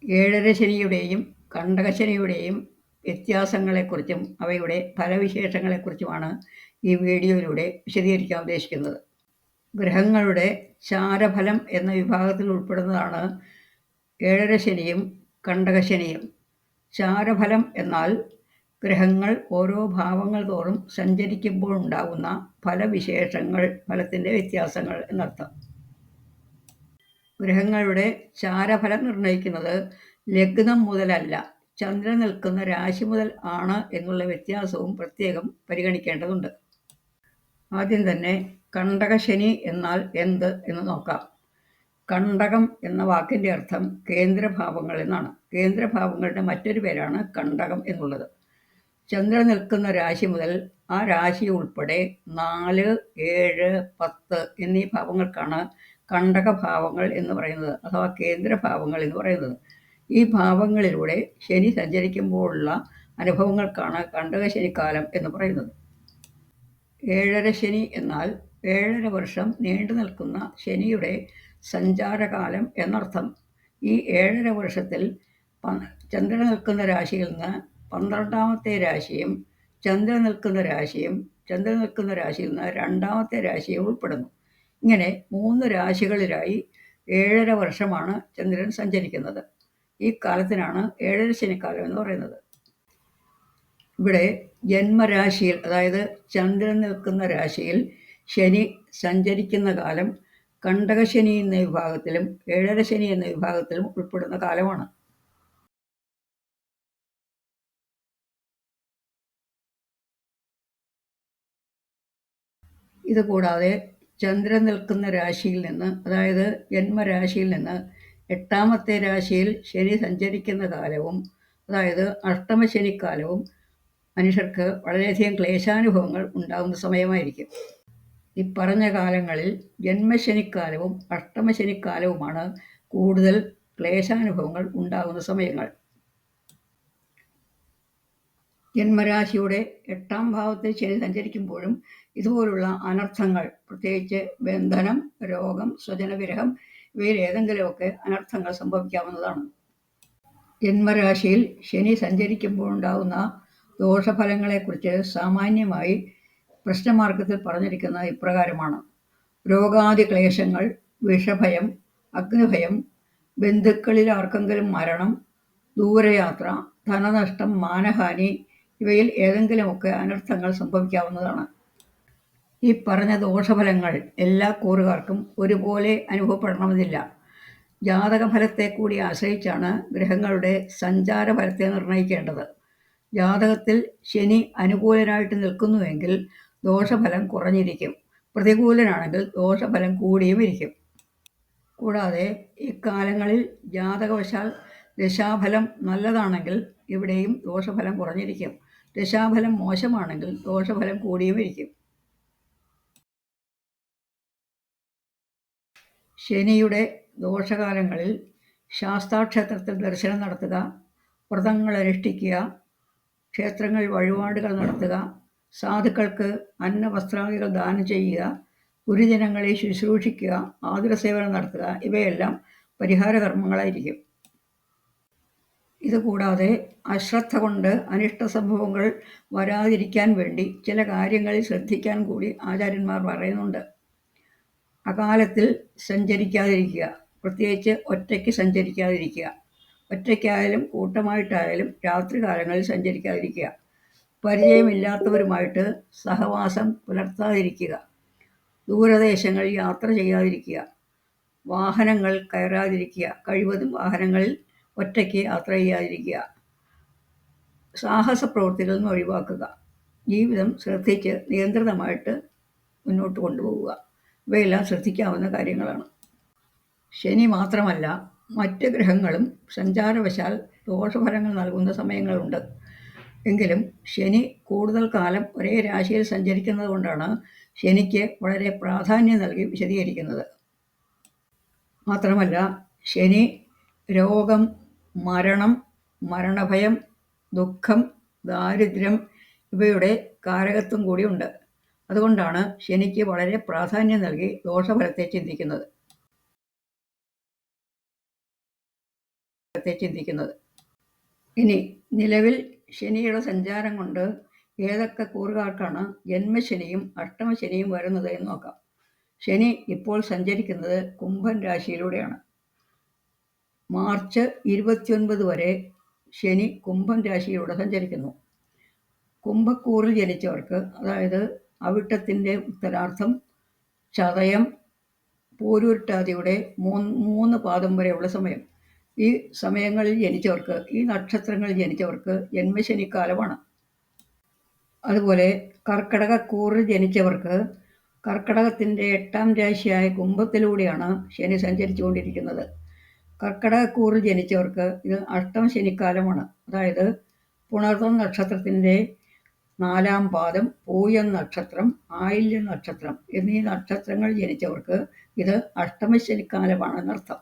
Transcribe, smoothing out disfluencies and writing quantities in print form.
ഏഴര ശനിയുടെയും കണ്ടകശനിയുടെയും വ്യത്യാസങ്ങളെക്കുറിച്ചും അവയുടെ ഫലവിശേഷങ്ങളെക്കുറിച്ചുമാണ് ഈ വീഡിയോയിലൂടെ വിശദീകരിക്കാൻ ഉദ്ദേശിക്കുന്നത്. ഗ്രഹങ്ങളുടെ ചാരഫലം എന്ന വിഭാഗത്തിൽ ഉൾപ്പെടുന്നതാണ് ഏഴര ശനിയും കണ്ടകശനിയും. ചാരഫലം എന്നാൽ ഗ്രഹങ്ങൾ ഓരോ ഭാവങ്ങൾ തോറും സഞ്ചരിക്കുമ്പോഴുണ്ടാകുന്ന ഫലവിശേഷങ്ങൾ, ഫലത്തിൻ്റെ വ്യത്യാസങ്ങൾ എന്നർത്ഥം. ഗ്രഹങ്ങളുടെ ചാരഫലം നിർണ്ണയിക്കുന്നത് ലഗ്നം മുതലല്ല, ചന്ദ്രൻ നിൽക്കുന്ന രാശി മുതൽ ആണ് എന്നുള്ള വ്യത്യാസവും പ്രത്യേകം പരിഗണിക്കേണ്ടതുണ്ട്. ആദ്യം തന്നെ കണ്ടകശനി എന്നാൽ എന്ത് എന്ന് നോക്കാം. കണ്ടകം എന്ന വാക്കിൻ്റെ അർത്ഥം കേന്ദ്രഭാവങ്ങൾ എന്നാണ്. കേന്ദ്രഭാവങ്ങളുടെ മറ്റൊരു പേരാണ് കണ്ടകം എന്നുള്ളത്. ചന്ദ്രൻ നിൽക്കുന്ന രാശി മുതൽ ആ രാശി ഉൾപ്പെടെ 4, 7, 10 എന്നീ ഭാവങ്ങൾക്കാണ് കണ്ടകഭാവങ്ങൾ എന്ന് പറയുന്നത്, അഥവാ കേന്ദ്രഭാവങ്ങൾ എന്ന് പറയുന്നത്. ഈ ഭാവങ്ങളിലൂടെ ശനി സഞ്ചരിക്കുമ്പോഴുള്ള അനുഭവങ്ങൾക്കാണ് കണ്ടകശനിക്കാലം എന്ന് പറയുന്നത്. ഏഴര ശനി എന്നാൽ 7.5 വർഷം നീണ്ടു നിൽക്കുന്ന ശനിയുടെ സഞ്ചാരകാലം എന്നർത്ഥം. ഈ 7.5 വർഷത്തിൽ ചന്ദ്രൻ നിൽക്കുന്ന രാശിയിൽ നിന്ന് 12ാമത്തെ രാശിയും ചന്ദ്രൻ നിൽക്കുന്ന രാശിയിൽ നിന്ന് 2ാമത്തെ രാശിയും ഉൾപ്പെടുന്നു. ഇങ്ങനെ 3 രാശികളിലായി 7.5 വർഷമാണ് ചന്ദ്രൻ സഞ്ചരിക്കുന്നത്. ഈ കാലത്തിനാണ് ഏഴര ശനിക്കാലം എന്ന് പറയുന്നത്. ഇവിടെ ജന്മരാശിയിൽ, അതായത് ചന്ദ്രൻ നിൽക്കുന്ന രാശിയിൽ ശനി സഞ്ചരിക്കുന്ന കാലം കണ്ടകശനി എന്ന വിഭാഗത്തിലും ഏഴര ശനി എന്ന വിഭാഗത്തിലും ഉൾപ്പെടുന്ന കാലമാണ്. ഇതുകൂടാതെ ചന്ദ്രൻ നിൽക്കുന്ന രാശിയിൽ നിന്ന്, അതായത് ജന്മരാശിയിൽ നിന്ന് 8ാമത്തെ രാശിയിൽ ശനി സഞ്ചരിക്കുന്ന കാലവും, അതായത് അഷ്ടമശനിക്കാലവും മനുഷ്യർക്ക് വളരെയധികം ക്ലേശാനുഭവങ്ങൾ ഉണ്ടാകുന്ന സമയമായിരിക്കും. ഈ പറഞ്ഞ കാലങ്ങളിൽ ജന്മശനിക്കാലവും അഷ്ടമശനിക്കാലവുമാണ് കൂടുതൽ ക്ലേശാനുഭവങ്ങൾ ഉണ്ടാകുന്ന സമയങ്ങൾ. ജന്മരാശിയുടെ 8ാം ഭാവത്തിൽ ശനി സഞ്ചരിക്കുമ്പോഴും ഇതുപോലുള്ള അനർത്ഥങ്ങൾ, പ്രത്യേകിച്ച് ബന്ധനം, രോഗം, സ്വജനവിരഹം ഇവയിൽ ഏതെങ്കിലുമൊക്കെ അനർത്ഥങ്ങൾ സംഭവിക്കാവുന്നതാണ്. ജന്മരാശിയിൽ ശനി സഞ്ചരിക്കുമ്പോഴുണ്ടാകുന്ന ദോഷഫലങ്ങളെക്കുറിച്ച് സാമാന്യമായി പ്രശ്നമാർഗത്തിൽ പറഞ്ഞിരിക്കുന്നത് ഇപ്രകാരമാണ്: രോഗാദി ക്ലേശങ്ങൾ, വിഷഭയം, അഗ്നിഭയം, ബന്ധുക്കളിൽ ആർക്കെങ്കിലും മരണം, ദൂരയാത്ര, ധനനഷ്ടം, മാനഹാനി ഇവയിൽ ഏതെങ്കിലുമൊക്കെ അനർത്ഥങ്ങൾ സംഭവിക്കാവുന്നതാണ്. ഈ പറഞ്ഞ ദോഷഫലങ്ങൾ എല്ലാ കൂറുകാർക്കും ഒരുപോലെ അനുഭവപ്പെടണമെന്നില്ല. ജാതകഫലത്തെ കൂടി ആശ്രയിച്ചാണ് ഗ്രഹങ്ങളുടെ സഞ്ചാരഫലത്തെ നിർണ്ണയിക്കേണ്ടത്. ജാതകത്തിൽ ശനി അനുകൂലനായിട്ട് നിൽക്കുന്നുവെങ്കിൽ ദോഷഫലം കുറഞ്ഞിരിക്കും, പ്രതികൂലനാണെങ്കിൽ ദോഷഫലം കൂടിയും ഇരിക്കും. കൂടാതെ ഇക്കാലങ്ങളിൽ ജാതകവശാൽ ദശാഫലം നല്ലതാണെങ്കിൽ ഇവിടെയും ദോഷഫലം കുറഞ്ഞിരിക്കും, ദശാഫലം മോശമാണെങ്കിൽ ദോഷഫലം കൂടിയും ഇരിക്കും. ശനിയുടെ ദോഷകാലങ്ങളിൽ ശാസ്താക്ഷേത്രത്തിൽ ദർശനം നടത്തുക, വ്രതങ്ങൾ അനുഷ്ഠിക്കുക, ക്ഷേത്രങ്ങളിൽ വഴിപാടുകൾ നടത്തുക, സാധുക്കൾക്ക് അന്നവസ്ത്രാദികൾ ദാനം ചെയ്യുക, ഗുരുജനങ്ങളെ ശുശ്രൂഷിക്കുക, ആതുരസേവനം നടത്തുക ഇവയെല്ലാം പരിഹാരകർമ്മങ്ങളായിരിക്കും. ഇതുകൂടാതെ അശ്രദ്ധ കൊണ്ട് അനിഷ്ട സംഭവങ്ങൾ വരാതിരിക്കാൻ വേണ്ടി ചില കാര്യങ്ങളിൽ ശ്രദ്ധിക്കാൻ കൂടി ആചാര്യന്മാർ പറയുന്നുണ്ട്. അകാലത്തിൽ സഞ്ചരിക്കാതിരിക്കുക, പ്രത്യേകിച്ച് ഒറ്റയ്ക്ക് സഞ്ചരിക്കാതിരിക്കുക. ഒറ്റയ്ക്കായാലും കൂട്ടമായിട്ടായാലും രാത്രികാലങ്ങളിൽ സഞ്ചരിക്കാതിരിക്കുക. പരിചയമില്ലാത്തവരുമായിട്ട് സഹവാസം പുലർത്താതിരിക്കുക. ദൂരദേശങ്ങളിൽ യാത്ര ചെയ്യാതിരിക്കുക. വാഹനങ്ങൾ കയറാതിരിക്കുക, കഴിവതും വാഹനങ്ങളിൽ ഒറ്റയ്ക്ക് യാത്ര ചെയ്യാതിരിക്കുക. സാഹസ പ്രവൃത്തികളിൽ നിന്ന് ഒഴിവാക്കുക. ജീവിതം ശ്രദ്ധിച്ച് നിയന്ത്രിതമായിട്ട് മുന്നോട്ട് കൊണ്ടുപോവുക. ഇവയെല്ലാം ശ്രദ്ധിക്കാവുന്ന കാര്യങ്ങളാണ്. ശനി മാത്രമല്ല, മറ്റ് ഗ്രഹങ്ങളും സഞ്ചാരവശാൽ ദോഷഫലങ്ങൾ നൽകുന്ന സമയങ്ങളുണ്ട്. എങ്കിലും ശനി കൂടുതൽ കാലം ഒരേ രാശിയിൽ സഞ്ചരിക്കുന്നത് കൊണ്ടാണ് ശനിക്ക് വളരെ പ്രാധാന്യം നൽകി വിശദീകരിക്കുന്നത്. മാത്രമല്ല, ശനി രോഗം, മരണം, മരണഭയം, ദുഃഖം, ദാരിദ്ര്യം ഇവയുടെ കാരകത്വം കൂടിയുണ്ട്. അതുകൊണ്ടാണ് ശനിക്ക് വളരെ പ്രാധാന്യം നൽകി ദോഷഫലത്തെ ചിന്തിക്കുന്നത്. ചിന്തിക്കുന്നത്. ഇനി നിലവിൽ ശനിയുടെ സഞ്ചാരം കൊണ്ട് ഏതൊക്കെ കൂറുകാർക്കാണ് ജന്മശനിയും അഷ്ടമശനിയും വരുന്നത് എന്ന് നോക്കാം. ശനി ഇപ്പോൾ സഞ്ചരിക്കുന്നത് കുംഭൻ രാശിയിലൂടെയാണ്. മാർച്ച് 29 വരെ ശനി കുംഭൻ രാശിയിലൂടെ സഞ്ചരിക്കുന്നു. കുംഭക്കൂറിൽ ജനിച്ചവർക്ക്, അതായത് അവിട്ടത്തിൻ്റെ ഉത്തരാർത്ഥം, ചതയം, പൂരുരുട്ടാതിയുടെ 3 പാദം വരെയുള്ള സമയം, ഈ സമയങ്ങളിൽ ജനിച്ചവർക്ക്, ഈ നക്ഷത്രങ്ങളിൽ ജനിച്ചവർക്ക് ജന്മശനിക്കാലമാണ്. അതുപോലെ കർക്കടകക്കൂറിൽ ജനിച്ചവർക്ക് കർക്കടകത്തിൻ്റെ 8ാം രാശിയായ കുംഭത്തിലൂടെയാണ് ശനി സഞ്ചരിച്ചുകൊണ്ടിരിക്കുന്നത്. കർക്കടകക്കൂറിൽ ജനിച്ചവർക്ക് ഇത് അഷ്ടമശനിക്കാലമാണ്. അതായത് പുണർതം നക്ഷത്രത്തിൻ്റെ 4ാം പാദം, പൂയം നക്ഷത്രം, ആയില്യം നക്ഷത്രം എന്നീ നക്ഷത്രങ്ങൾ ജനിച്ചവർക്ക് ഇത് അഷ്ടമശനിക്കാലമാണെന്നർത്ഥം.